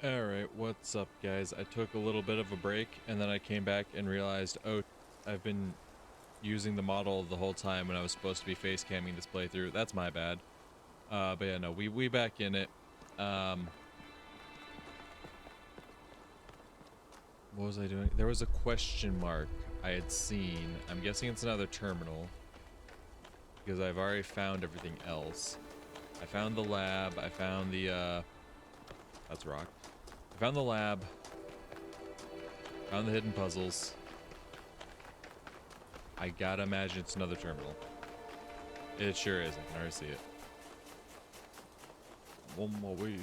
Alright, what's up guys? I took a little bit of a break and then I came back and realized, oh, I've been using the model the whole time when I was supposed to be face camming this playthrough. That's my bad. But yeah, no, we back in it. What was I doing? There was a question mark I had seen. I'm guessing it's another terminal because I've already found everything else. I found the lab, I found the, that's rock. I found the lab, found the hidden puzzles. I gotta imagine it's another terminal. It sure is. I can already see it. On my way.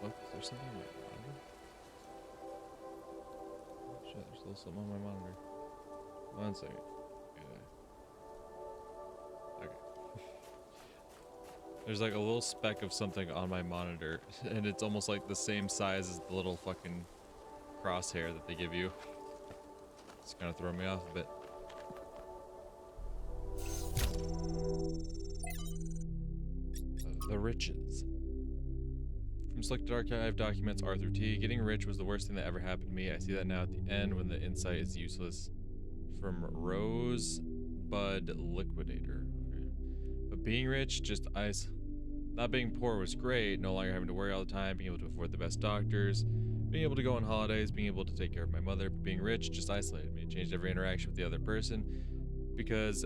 Look, is there something on my monitor? Oh, shit, there's a little something on my monitor. 1 second. Okay. There's like a little speck of something on my monitor, and it's almost like the same size as the little fucking crosshair that they give you. It's kind of throwing me off a bit. The riches. From selected archive documents, Arthur T. Getting rich was the worst thing that ever happened to me. I see that now at the end when the insight is useless. From Rosebud Liquidator. Okay. But being rich, just ice. Not being poor was great. No longer having to worry all the time. Being able to afford the best doctors. Being able to go on holidays. Being able to take care of my mother. But being rich just isolated me. It changed every interaction with the other person. Because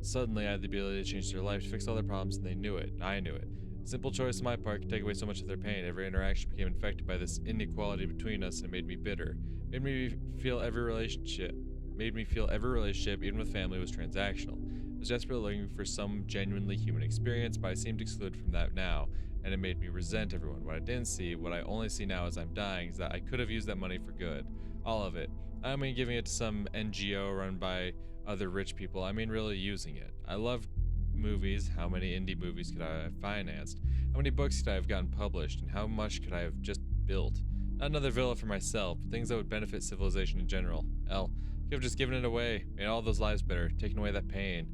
suddenly I had the ability to change their life, to fix all their problems, and they knew it. I knew it. Simple choice on my part could take away so much of their pain. Every interaction became infected by this inequality between us, and it made me bitter. Made me feel every relationship, even with family, was transactional. I was desperately looking for some genuinely human experience, but I seemed excluded from that now, and it made me resent everyone. What I didn't see, what I only see now as I'm dying, is that I could have used that money for good. All of it. I mean giving it to some NGO run by other rich people. I mean really using it. I love movies. How many indie movies could I have financed? How many books could I have gotten published? And how much could I have just built? Not another villa for myself, but things that would benefit civilization in general. Hell, could have just given it away, made all those lives better, taken away that pain.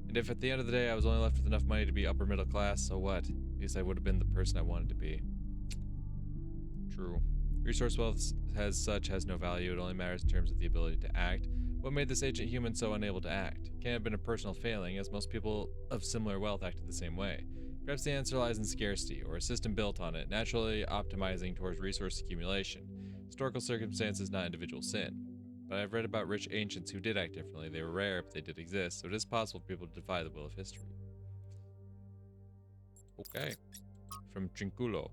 And if at the end of the day I was only left with enough money to be upper middle class, so what? At least I would have been the person I wanted to be. True. Resource wealth has no value. It only matters in terms of the ability to act. What made this ancient human so unable to act? It can't have been a personal failing, as most people of similar wealth acted the same way. Perhaps the answer lies in scarcity, or a system built on it, naturally optimizing towards resource accumulation. Historical circumstances, not individual sin. But I've read about rich ancients who did act differently. They were rare, but they did exist, so it is possible for people to defy the will of history. Okay. From Trinculo.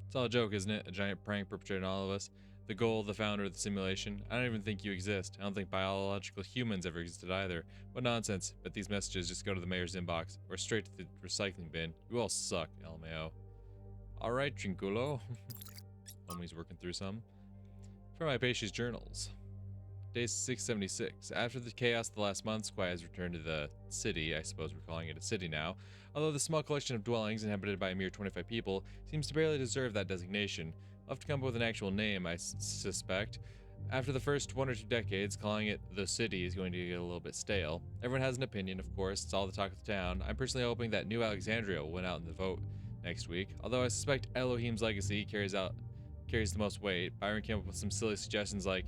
It's all a joke, isn't it? A giant prank perpetrated on all of us. The goal, the founder of the simulation. I don't even think you exist. I don't think biological humans ever existed either. What nonsense. But these messages just go to the mayor's inbox, or straight to the recycling bin. You all suck, LMAO. Alright, Trinculo. Homie's working through some. From Hypatia's journals. Day 676. After the chaos of the last month, Squire has returned to the city. I suppose we're calling it a city now. Although the small collection of dwellings inhabited by a mere 25 people seems to barely deserve that designation. I'll have to come up with an actual name, I suspect. After the first 1 or 2 decades, calling it the city is going to get a little bit stale. Everyone has an opinion, of course. It's all the talk of the town. I'm personally hoping that New Alexandria will win out in the vote next week. Although I suspect Elohim's legacy carries the most weight. Byron came up with some silly suggestions like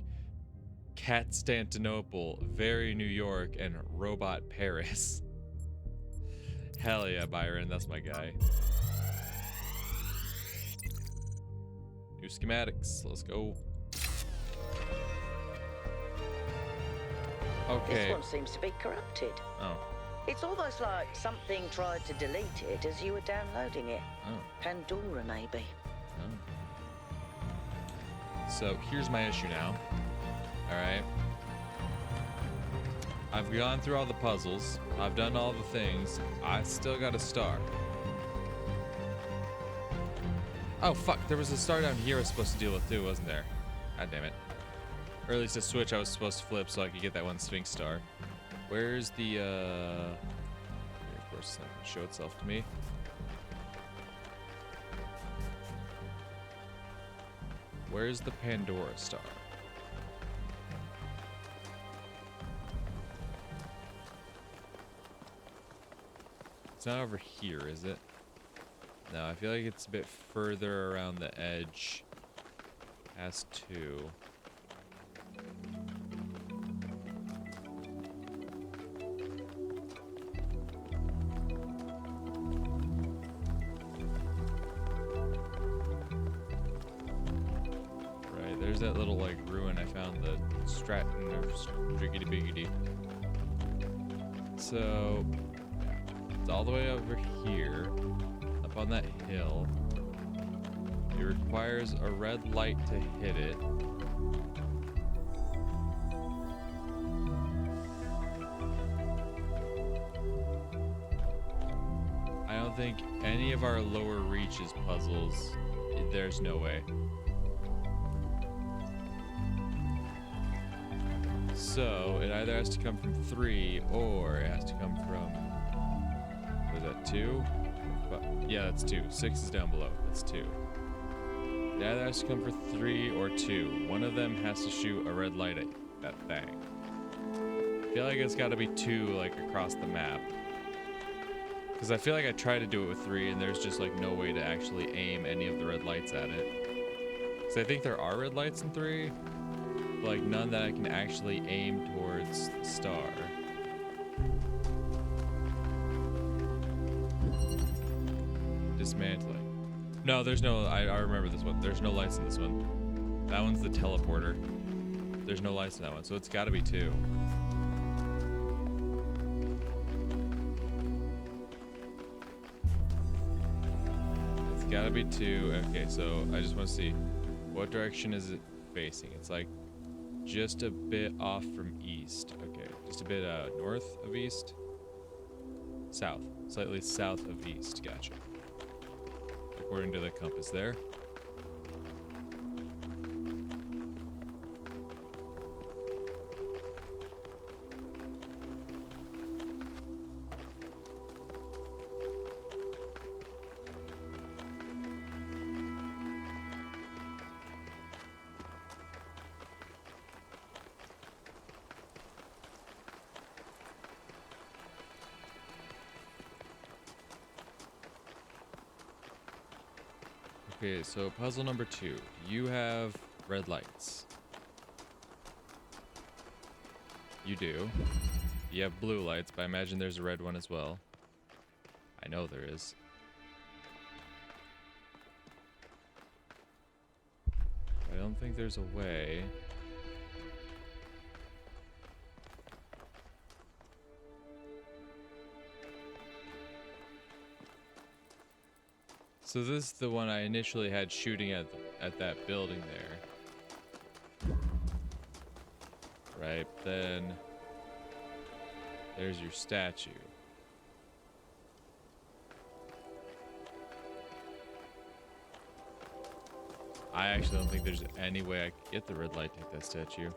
Constantinople, Very New York, and Robot Paris. Hell yeah, Byron, that's my guy. New schematics, let's go. Okay. This one seems to be corrupted. Oh. It's almost like something tried to delete it as you were downloading it. Oh. Pandora, maybe. Oh. So here's my issue now. Alright. I've gone through all the puzzles. I've done all the things. I still got a star. Oh, fuck. There was a star down here I was supposed to deal with too, wasn't there? God damn it. Or at least a switch I was supposed to flip so I could get that one Sphinx star. Where's the, Here, of course, it's not going to show itself to me. Where's the Pandora star? It's not over here, is it? No, I feel like it's a bit further around the edge. Has two. Right, there's that little like ruin I found, the Stratton or Striggity Biggity. So it's all the way over here, up on that hill. It requires a red light to hit it. I don't think any of our lower reaches puzzles, there's no way. So it either has to come from 3 or it has to come from, what is that, 2? Yeah, that's 2. 6 is down below. That's 2. It either has to come for 3 or 2. One of them has to shoot a red light at that thing. I feel like it's got to be 2, like, across the map. Because I feel like I tried to do it with 3, and there's just, like, no way to actually aim any of the red lights at it. Because I think there are red lights in 3, but, like, none that I can actually aim towards the star. Dismantling. No, there's no, I remember this one. There's no lights in this one. That one's the teleporter. There's no lights in that one, so it's gotta be 2. It's gotta be 2. Okay, so I just wanna see, what direction is it facing? It's like just a bit off from east. Okay, just a bit north of east? South, slightly south of east, gotcha. According to the compass there. Okay, so puzzle number 2. You have red lights. You do. You have blue lights, but I imagine there's a red one as well. I know there is. I don't think there's a way. So this is the one I initially had shooting at that building there. Right, then there's your statue. I actually don't think there's any way I could get the red light to hit that statue.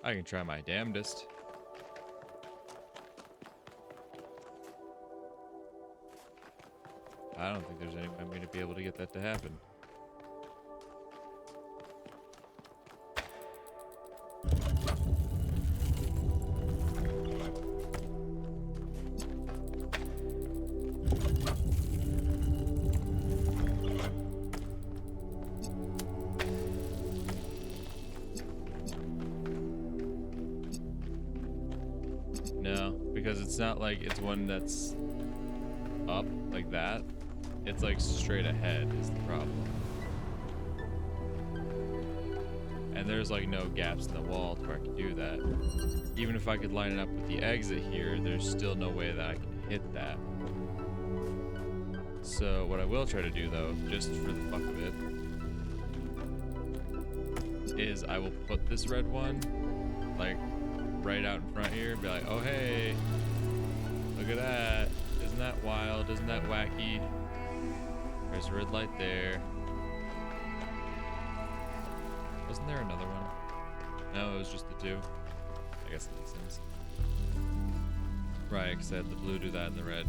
I can try my damnedest. I don't think there's any way I'm going to be able to get that to happen. No, because it's not like it's one that's up like that. It's like straight ahead is the problem. And there's like no gaps in the wall to where I can do that. Even if I could line it up with the exit here, there's still no way that I can hit that. So what I will try to do though, just for the fuck of it, is I will put this red one like right out in front here and be like, oh hey, look at that. Isn't that wild? Isn't that wacky? There's a red light there. Wasn't there another one? No, it was just the 2. I guess it makes sense. Right, because I had the blue do that and the red.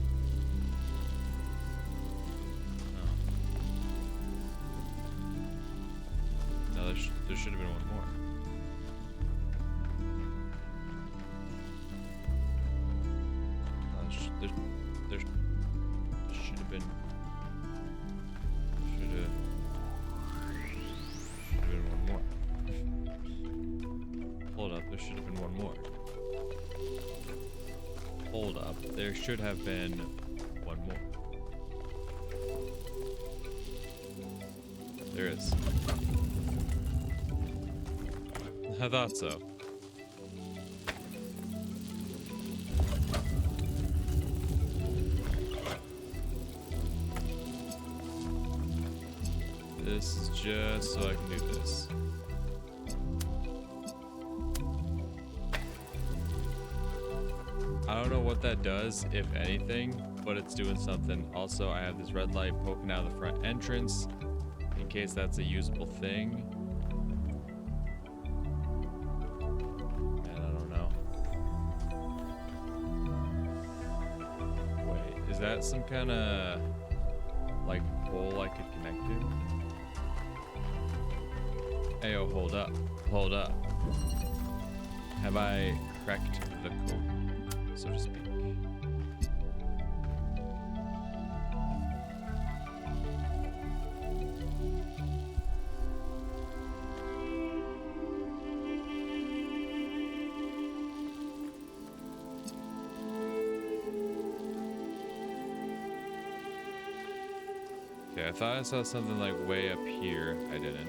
Oh. No, there should have been one more. There should have been there should have been one more. Hold up. There should have been one more. There is. I thought so. This is just so I can do this. I don't know what that does, if anything, but it's doing something. Also, I have this red light poking out of the front entrance in case that's a usable thing. And I don't know. Wait, is that some kind of like pole I could connect to? Ayo, hold up. Hold up. Have I cracked the code, so to speak? Okay, I thought I saw something like way up here. I didn't.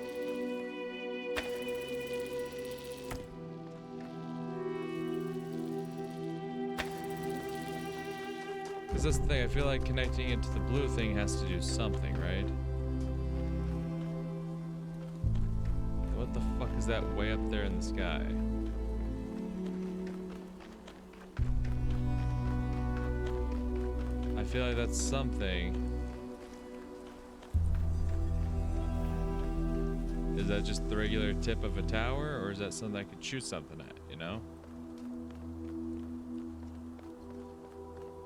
Because that's the thing, I feel like connecting it to the blue thing has to do something, right? What the fuck is that way up there in the sky? I feel like that's something. Is that just the regular tip of a tower, or is that something I could shoot something at, you know?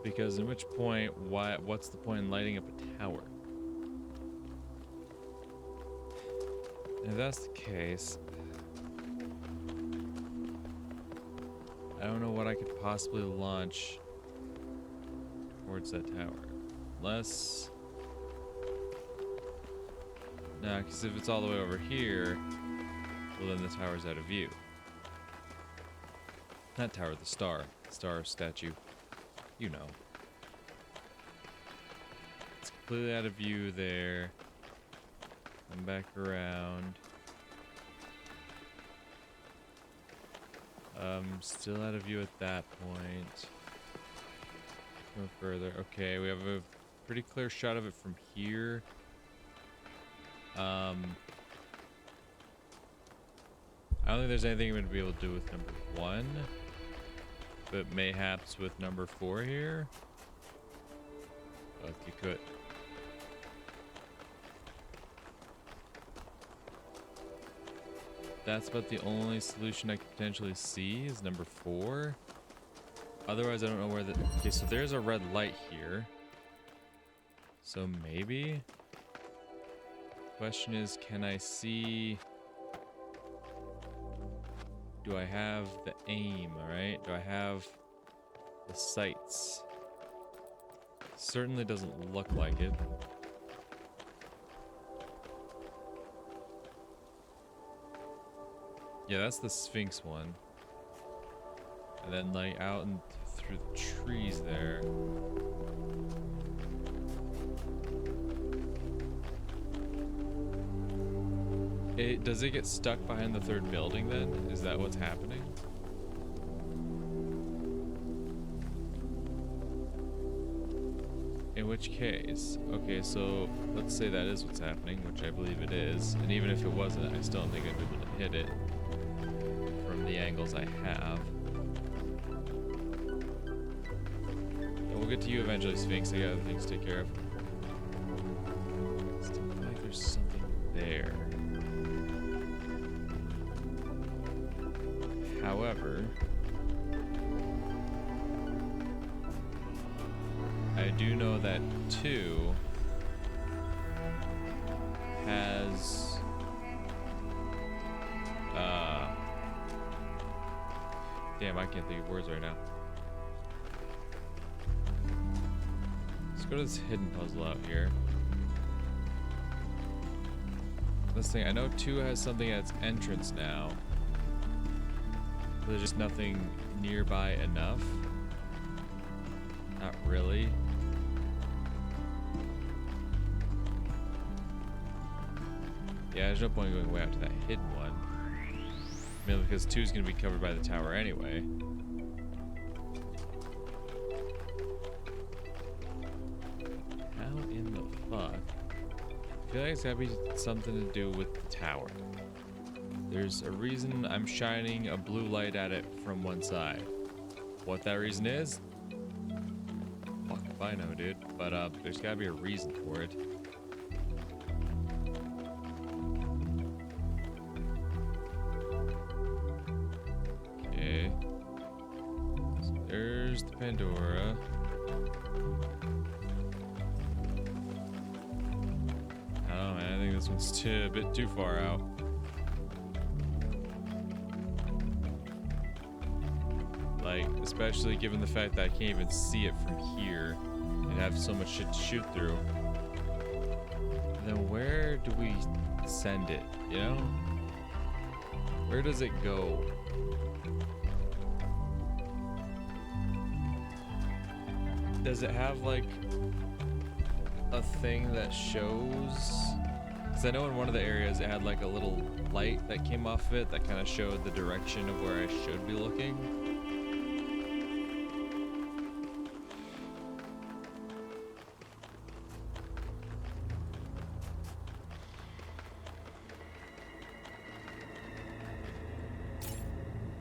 Because in which point, what's the point in lighting up a tower? If that's the case, I don't know what I could possibly launch towards that tower. Unless... Nah, because if it's all the way over here, well then the tower's out of view. Not tower, the star. Star statue. You know. It's completely out of view there. Come back around. Still out of view at that point. No further. Okay, we have a pretty clear shot of it from here. I don't think there's anything I'm going to be able to do with number 1. But mayhaps with number 4 here? Oh, you could. That's about the only solution I could potentially see is number 4. Otherwise, I don't know where the... Okay, so there's a red light here. So maybe... Question is, can I see... Do I have the aim, alright? Do I have the sights? Certainly doesn't look like it. Yeah, that's the Sphinx one. And then like out and through the trees there. Does it get stuck behind the third building then? Is that what's happening? In which case, okay, so let's say that is what's happening, which I believe it is. And even if it wasn't, I still don't think I'd be able to hit it from the angles I have. But we'll get to you eventually, Sphinx. I got other things to take care of. Still feel like there's something there. However, I do know that 2 has damn, I can't think of words right now. Let's go to this hidden puzzle out here. This thing, I know 2 has something at its entrance now. There's just nothing nearby enough. Not really. Yeah, there's no point going way out to that hidden one. I mean, because 2 is going to be covered by the tower anyway. How in the fuck? I feel like it's gotta be something to do with the tower. There's a reason I'm shining a blue light at it from one side. What that reason is? Fuck if I know, dude. But there's gotta be a reason for it. Okay. So there's the Pandora. Oh man, I think this one's a bit too far out. Like, especially given the fact that I can't even see it from here and have so much shit to shoot through. And then where do we send it, you know? Where does it go? Does it have like a thing that shows? Because I know in one of the areas it had like a little light that came off of it that kind of showed the direction of where I should be looking.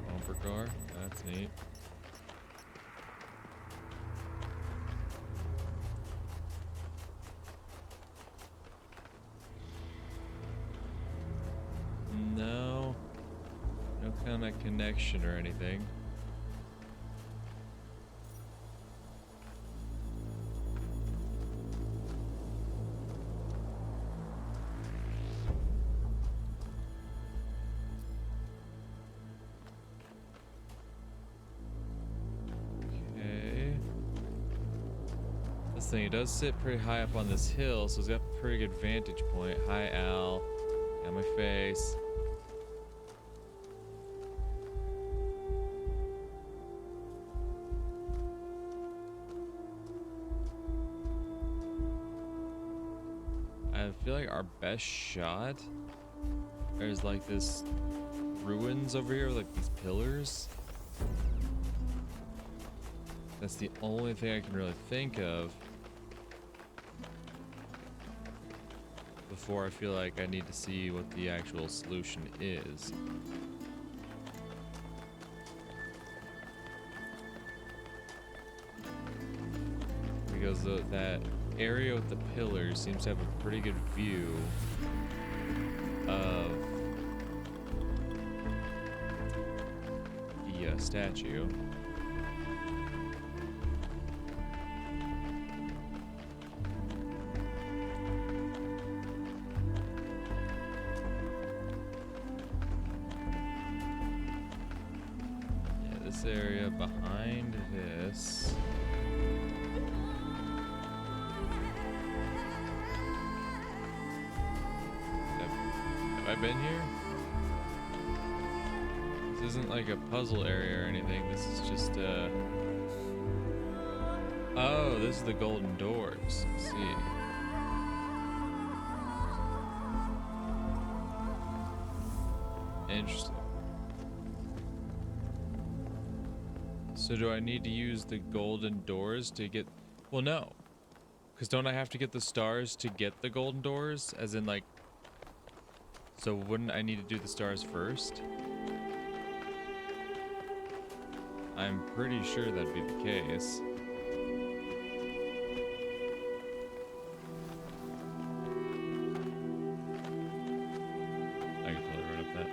Bumper car, that's neat. No kind of connection or anything. Okay. This thing, it does sit pretty high up on this hill, so it's got a pretty good vantage point. Hi, Al. Got my face. I feel like our best shot, there's like this ruins over here, like these pillars. That's the only thing I can really think of before I feel like I need to see what the actual solution is. Because that area with the pillars seems to have a pretty good view of the statue. Yeah, this area behind this. Have I been here? This isn't like a puzzle area or anything. This is just oh, this is the golden doors. Let's see. Interesting. So do I need to use the golden doors to get... Well, no. Because don't I have to get the stars to get the golden doors? As in, like... So wouldn't I need to do the stars first? I'm pretty sure that'd be the case. I can totally run up that.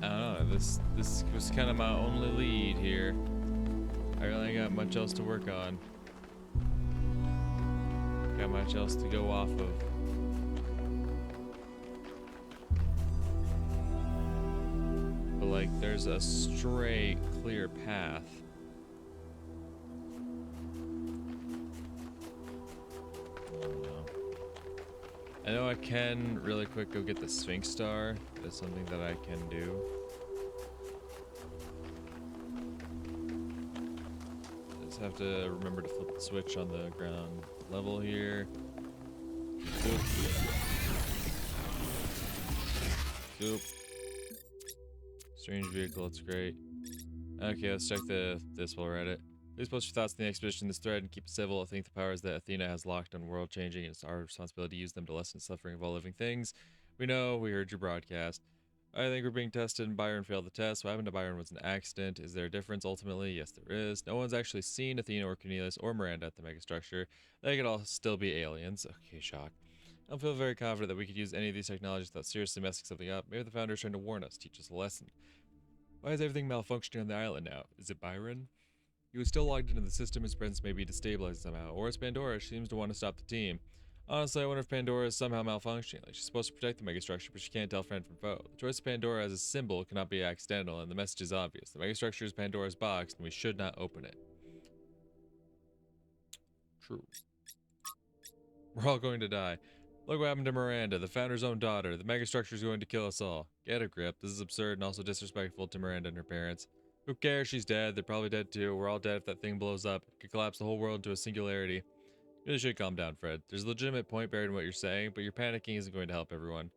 I don't know, this was kind of my only lead here. I really ain't got much else to work on. Got much else to go off of. But like, there's a straight, clear path. I don't know. I know I can really quick go get the Sphinx Star. That's something that I can do. Just have to remember to flip the switch on the ground level here. Zoop. Zoop. Strange vehicle, that's great. Okay, let's check this while we're at it. Please post your thoughts on the expedition in this thread and keep it civil. I think the powers that Athena has locked on world changing, and it's our responsibility to use them to lessen the suffering of all living things. We know, we heard your broadcast. I think we're being tested and Byron failed the test. What happened to Byron was an accident. Is there a difference ultimately? Yes, there is. No one's actually seen Athena or Cornelius or Miranda at the megastructure. They could all still be aliens. Okay, shock. I don't feel very confident that we could use any of these technologies without seriously messing something up. Maybe the founder's trying to warn us, teach us a lesson. Why is everything malfunctioning on the island now? Is it Byron? He was still logged into the system. His presence may be destabilized somehow. Or it's Pandora. She seems to want to stop the team. Honestly, I wonder if Pandora is somehow malfunctioning. Like, she's supposed to protect the megastructure, but she can't tell friend from foe. The choice of Pandora as a symbol cannot be accidental, and the message is obvious. The megastructure is Pandora's box, and we should not open it. True. We're all going to die. Look what happened to Miranda, the founder's own daughter. The megastructure is going to kill us all. Get a grip. This is absurd and also disrespectful to Miranda and her parents. Who cares? She's dead. They're probably dead too. We're all dead if that thing blows up. It could collapse the whole world into a singularity. You really should calm down, Fred. There's a legitimate point buried in what you're saying, but your panicking isn't going to help everyone.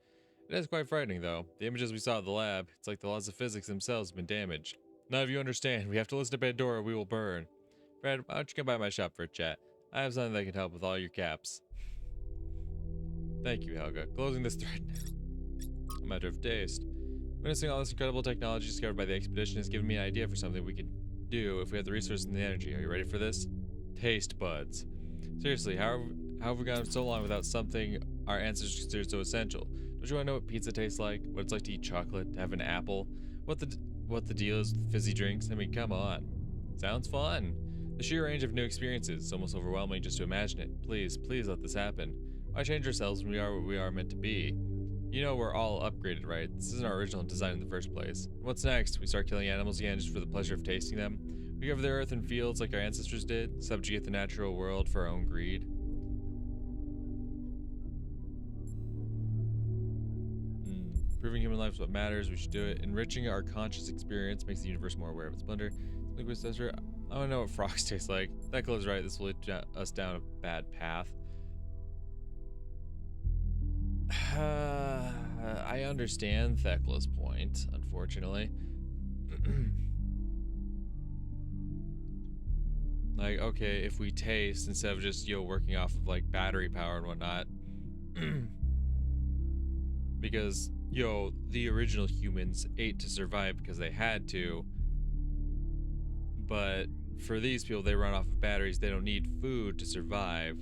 It is quite frightening, though. The images we saw at the lab, it's like the laws of physics themselves have been damaged. None of you understand. We have to listen to Pandora or we will burn. Fred, why don't you come by my shop for a chat? I have something that can help with all your caps. Thank you, Helga. Closing this thread now. A matter of taste. Witnessing all this incredible technology discovered by the expedition has given me an idea for something we could do if we had the resources and the energy. Are you ready for this? Taste buds. Seriously, how have we gone so long without something our ancestors considered so essential? Don't you want to know what pizza tastes like? What it's like to eat chocolate? To have an apple? What the deal is with fizzy drinks? I mean, come on. Sounds fun. The sheer range of new experiences is almost overwhelming just to imagine it. Please, please let this happen. Why change ourselves when we are what we are meant to be? You know we're all upgraded, right? This isn't our original design in the first place. What's next? We start killing animals again just for the pleasure of tasting them? We cover the earth and fields like our ancestors did, subjugate the natural world for our own greed? Improving human life is what matters. We should do it. Enriching our conscious experience makes the universe more aware of its splendor. Liquid Cesar, I want to know what frogs taste like. Thekla is right. This will lead us down a bad path. I understand Thekla's point, unfortunately. Like, okay, if we taste instead of just, working off of, like, battery power and whatnot. Because, the original humans ate to survive because they had to. But for these people, they run off of batteries. They don't need food to survive.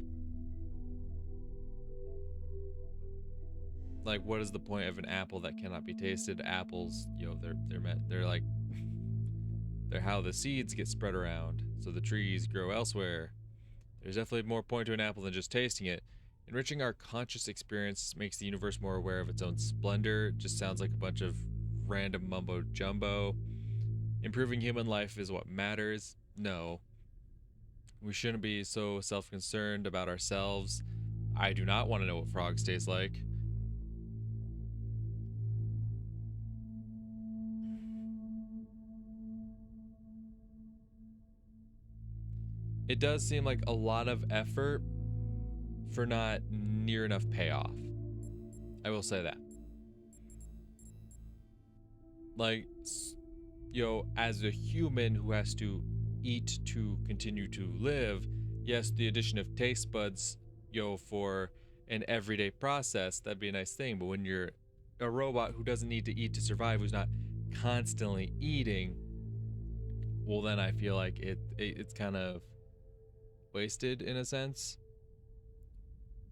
Like, what is the point of an apple that cannot be tasted? Apples, they're like, they're how the seeds get spread around, so the trees grow elsewhere. There's definitely more point to an apple than just tasting it. Enriching our conscious experience makes the universe more aware of its own splendor. Just sounds like a bunch of random mumbo jumbo. Improving human life is what matters. No. We shouldn't be so self-concerned about ourselves. I do not want to know what frogs taste like. It does seem like a lot of effort for not near enough payoff. I will say that. Like, as a human who has to eat to continue to live, yes, the addition of taste buds, for an everyday process, that'd be a nice thing. But when you're a robot who doesn't need to eat to survive, who's not constantly eating, well, then I feel like it's kind of wasted in a sense.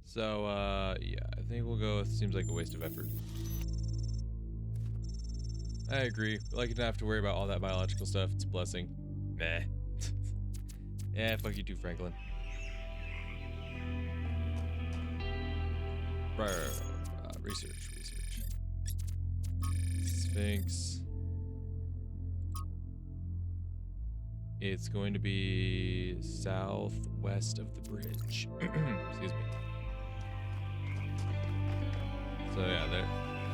So, yeah, I think we'll go with seems like a waste of effort. I agree. Like, you don't have to worry about all that biological stuff. It's a blessing. Meh. Yeah, fuck you too, Franklin. Research. Sphinx. It's going to be southwest of the bridge. Excuse me. So yeah, there.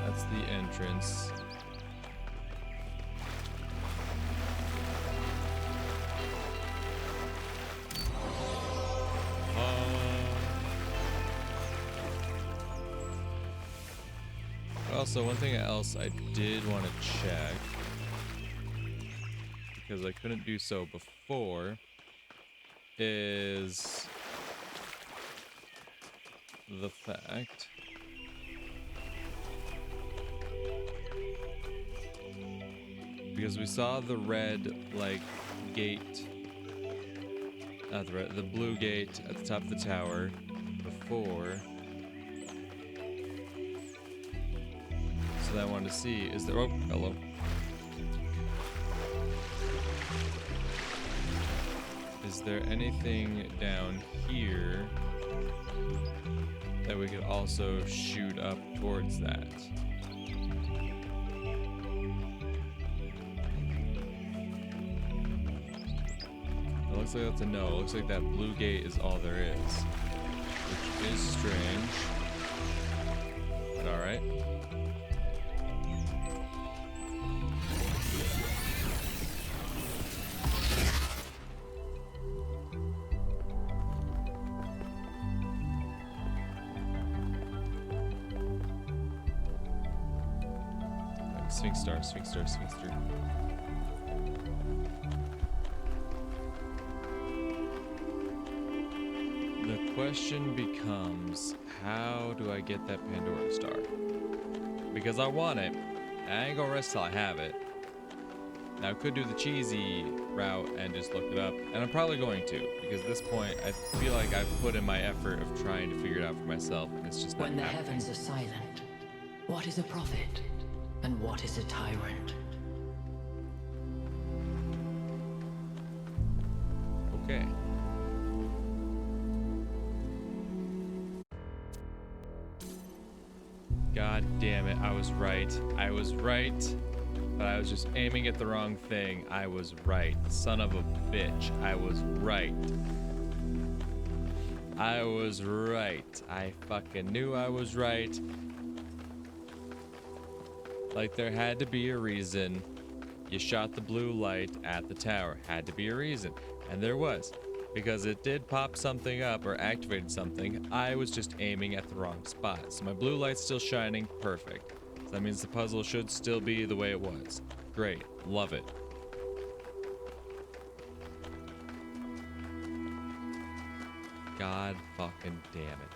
That's the entrance. Also, one thing else I did want to check, because I couldn't do so before, is the fact because we saw the red like gate, not the red, the blue gate at the top of the tower before. So I wanted to see, is there, oh, hello. Is there anything down here that we could also shoot up towards that? It looks like that's a no. It looks like that blue gate is all there is, which is strange. But all right. Sphinx star, Sphinx star, Sphinx star. The question becomes, how do I get that Pandora star? Because I want it. I ain't gonna rest till I have it. Now I could do the cheesy route and just look it up, and I'm probably going to, because at this point I feel like I've put in my effort of trying to figure it out for myself, and it's just not When the happening. heavens are silent, what is a prophet? And what is a tyrant? Okay. God damn it, I was right. I was right, but I was just aiming at the wrong thing. I was right. Son of a bitch. I was right. I was right. I fucking knew I was right. Like, there had to be a reason you shot the blue light at the tower. Had to be a reason. And there was. Because it did pop something up or activated something. I was just aiming at the wrong spot. So my blue light's still shining. Perfect. So that means the puzzle should still be the way it was. Great. Love it. God fucking damn it.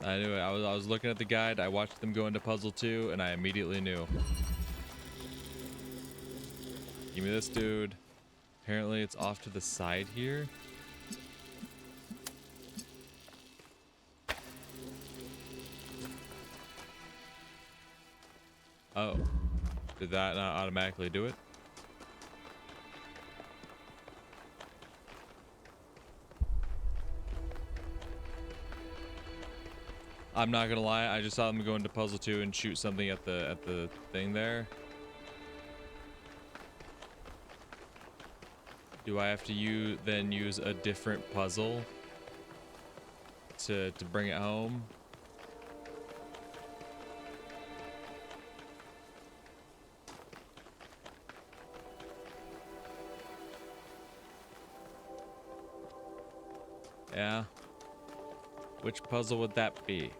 I knew it. I was looking at the guide. I watched them go into puzzle 2, and I immediately knew. Give me this, dude. Apparently, it's off to the side here. Oh. Did that not automatically do it? I'm not gonna lie, I just saw them go into puzzle 2 and shoot something at the thing there. Do I have to then use a different puzzle to bring it home? Yeah. Which puzzle would that be?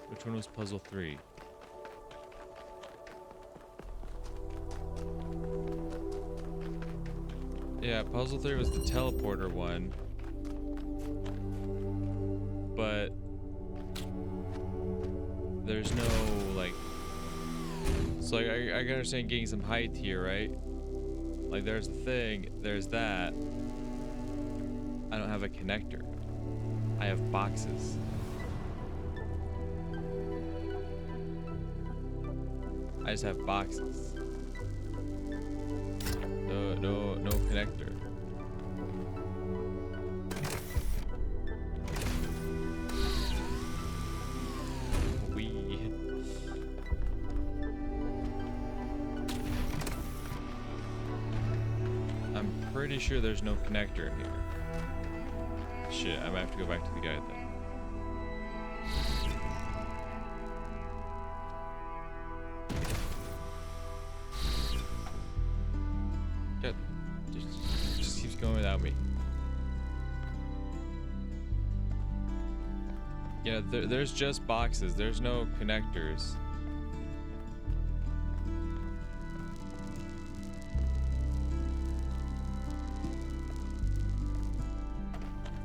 Which one was puzzle 3? Yeah, puzzle 3 was the teleporter one. But there's no, like... So like, I can understand getting some height here, right? Like, there's the thing, there's that. I don't have a connector. I have boxes. I just have boxes. No connector. I'm pretty sure there's no connector in here. Shit, I might have to go back to the guide then. Good. Just keeps going without me. Yeah, there's just boxes. There's no connectors.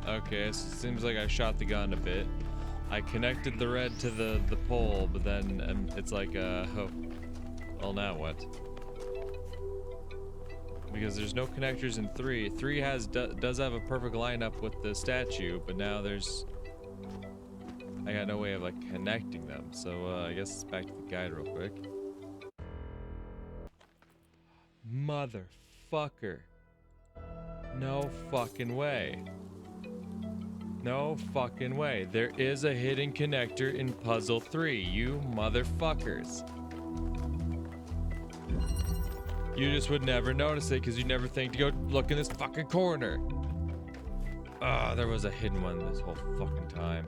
Okay, so it seems like I shot the gun a bit. I connected the red to the pole, but then it's like, oh, well, now what? Because there's no connectors in 3. 3 does have a perfect lineup with the statue, but now I got no way of like connecting them. So I guess it's back to the guide real quick. Motherfucker. No fucking way. No fucking way. There is a hidden connector in puzzle 3, you motherfuckers. You just would never notice it because you never think to go look in this fucking corner. Ah, there was a hidden one this whole fucking time.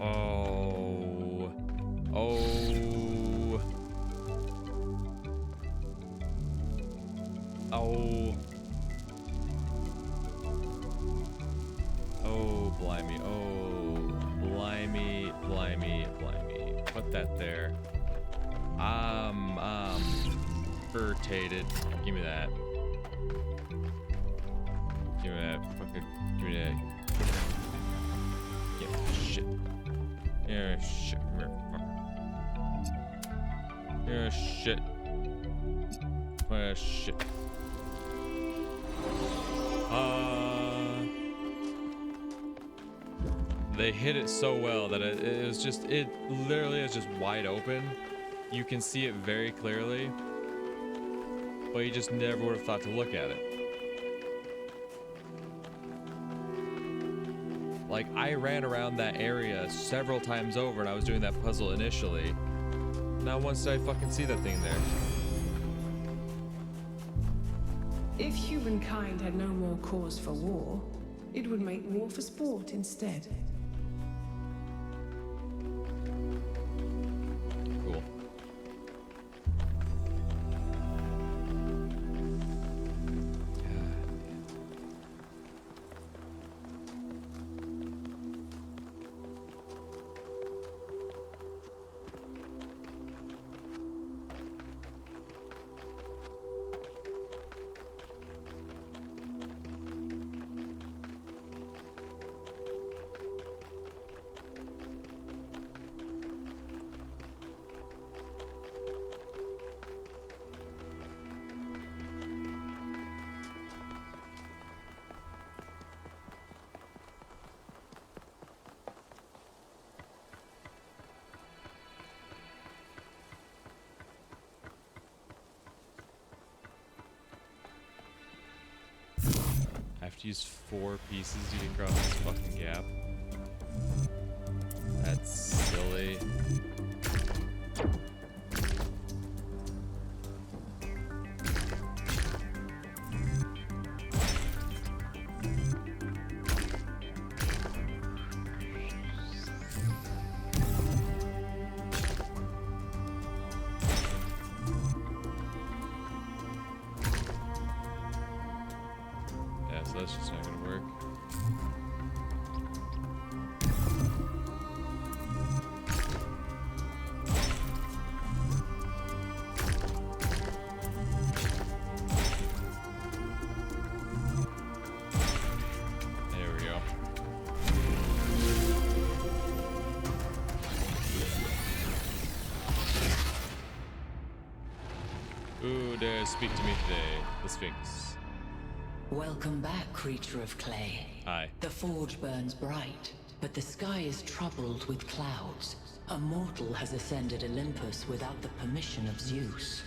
Oh. Oh. Oh. Oh, blimey. Oh, blimey, blimey, blimey. Put that there. Irritated. Give me that. Give me that. Fucking. Give me that. Yeah, shit. Yeah, shit. Come here, fucker. Yeah, shit. Shit. They hit it so well that it literally is just wide open. You can see it very clearly, but you just never would have thought to look at it. Like, I ran around that area several times over and I was doing that puzzle initially. Not once did I fucking see that thing there. If humankind had no more cause for war, it would make war for sport instead. Cool. I have to use 4 pieces to get across this fucking gap. That's silly. So that's just not gonna work. There we go. Ooh, dare speak to me today, the Sphinx. Welcome back, creature of clay. Hi. The forge burns bright, but the sky is troubled with clouds. A mortal has ascended Olympus without the permission of Zeus.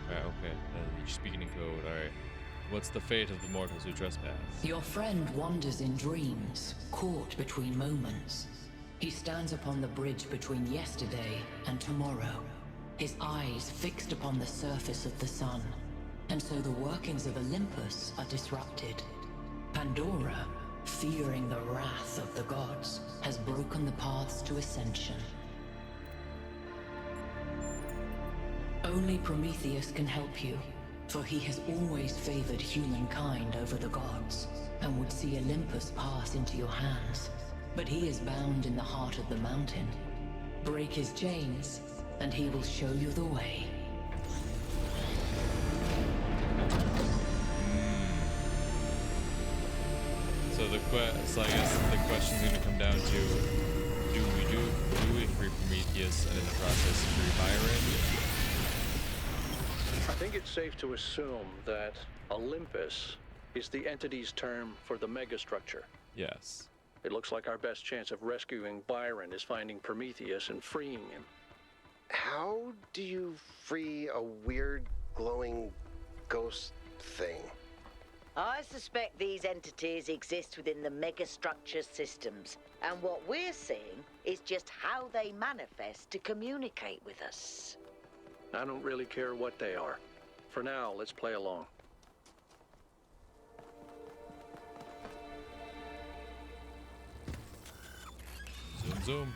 Alright, okay. You're speaking in code, alright. What's the fate of the mortals who trespass? Your friend wanders in dreams, caught between moments. He stands upon the bridge between yesterday and tomorrow, his eyes fixed upon the surface of the sun, and so the workings of Olympus are disrupted. Pandora, fearing the wrath of the gods, has broken the paths to ascension. Only Prometheus can help you, for he has always favored humankind over the gods, and would see Olympus pass into your hands. But he is bound in the heart of the mountain. Break his chains, and he will show you the way. So so I guess the question's gonna come down to, do we free Prometheus and in the process free Byron? I think it's safe to assume that Olympus is the entity's term for the megastructure. Yes. It looks like our best chance of rescuing Byron is finding Prometheus and freeing him. How do you free a weird, glowing ghost thing? I suspect these entities exist within the megastructure systems, and what we're seeing is just how they manifest to communicate with us. I don't really care what they are. For now, let's play along. Zoom, zoom.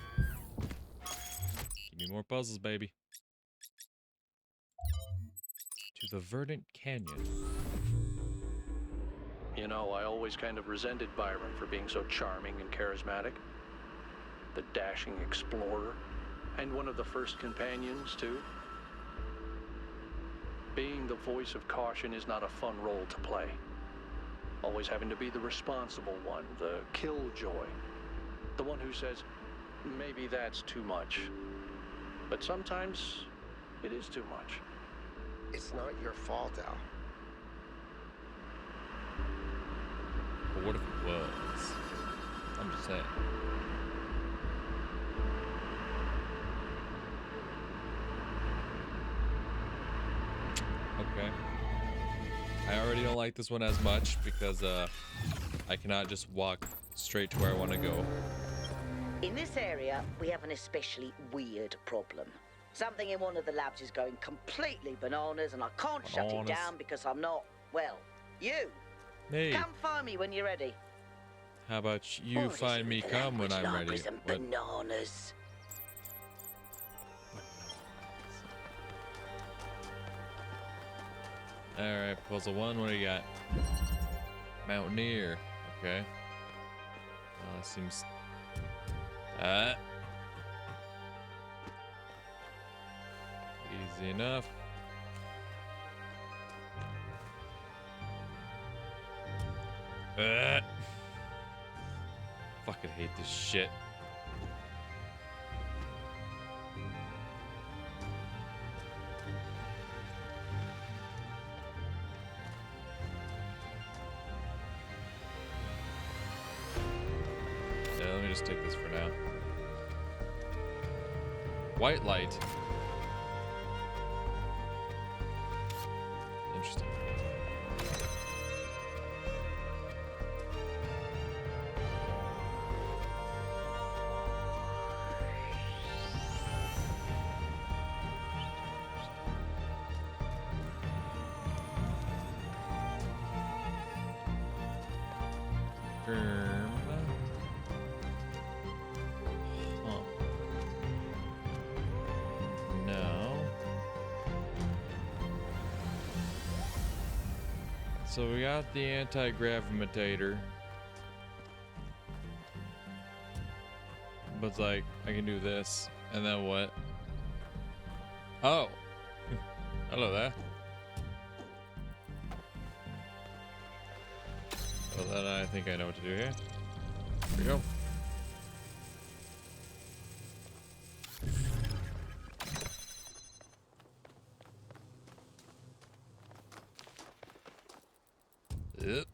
Give me more puzzles, baby. To the Verdant Canyon. You know, I always kind of resented Byron for being so charming and charismatic. The dashing explorer, and one of the first companions, too. Being the voice of caution is not a fun role to play. Always having to be the responsible one, the killjoy. The one who says, maybe that's too much. But sometimes, it is too much. It's not your fault, Al. But what if it was? I'm just saying. Okay. I already don't like this one as much because I cannot just walk straight to where I want to go. In this area, we have an especially weird problem. Something in one of the labs is going completely bananas, and I can't shut it down because I'm not, well, you. Hey, Come find me when you're ready. how about you find me come when I'm ready? And What? bananas. Alright, puzzle one, what do you got? Mountaineer. Okay. Seems... easy enough. Fucking hate this shit. Yeah, let me just take this for now. White light. Interesting. Huh. No. So we got the anti-gravimitator. But it's like, I can do this. And then what? Oh. Hello there. Well, then I think I know what to do here. Here we go. Yep.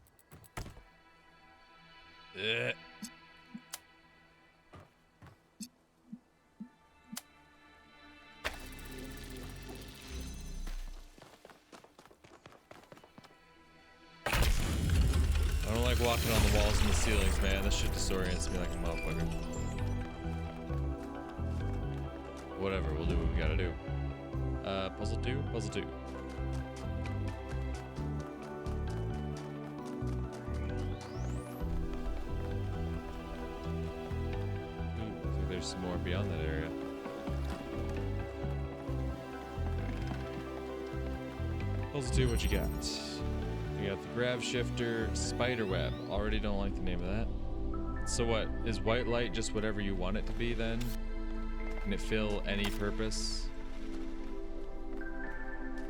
Yeah. I don't like walking on the walls and the ceilings, man. This shit disorients me like a motherfucker. whatever. We'll do what we gotta do. Puzzle 2, puzzle 2. Ooh, looks like there's some more beyond that area. Puzzle 2, what you got? You got the grav shifter, spider web. Already don't like the name of that. So what, is white light just whatever you want it to be then? Can it fill any purpose?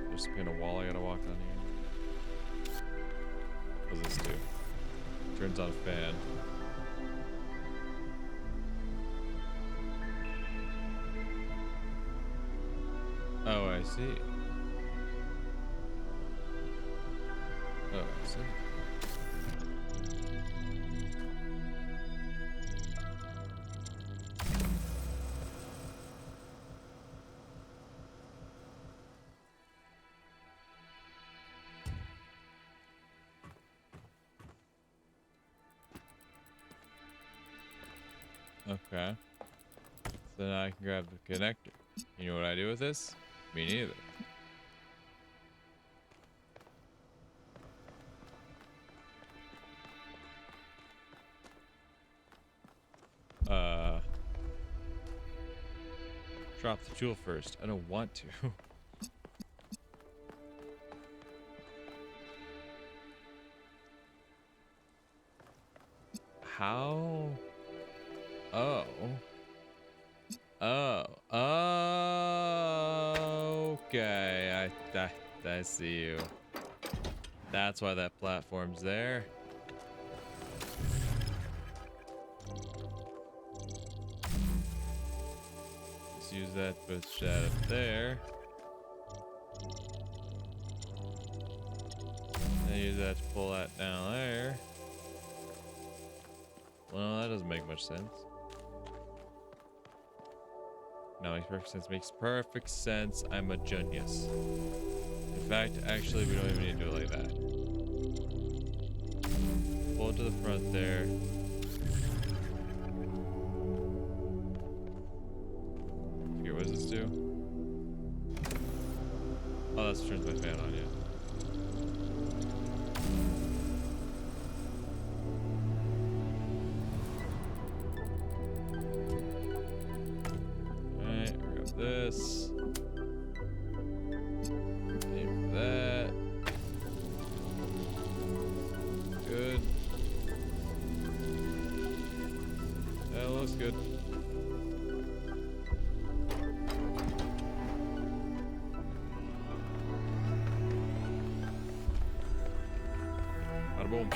There's some kind of wall I gotta walk on here. What does this do? Turns on a fan. Oh, I see. Oh, I see. Okay. So now I can grab the connector. You know what I do with this? Me neither. Drop the jewel first. I don't want to. How? Oh. Oh. Oh. Okay. I see you. That's why that platform's there. Just use that to push that up there. And use that to pull that down there. Well, that doesn't make much sense. No, makes perfect sense. Makes perfect sense. I'm a genius. In fact, actually, we don't even need to do it like that. Pull it to the front there. Here, what does this do? Oh, that turns my fan on, yeah. This. Aim for that. Good. That looks good. Bada boom.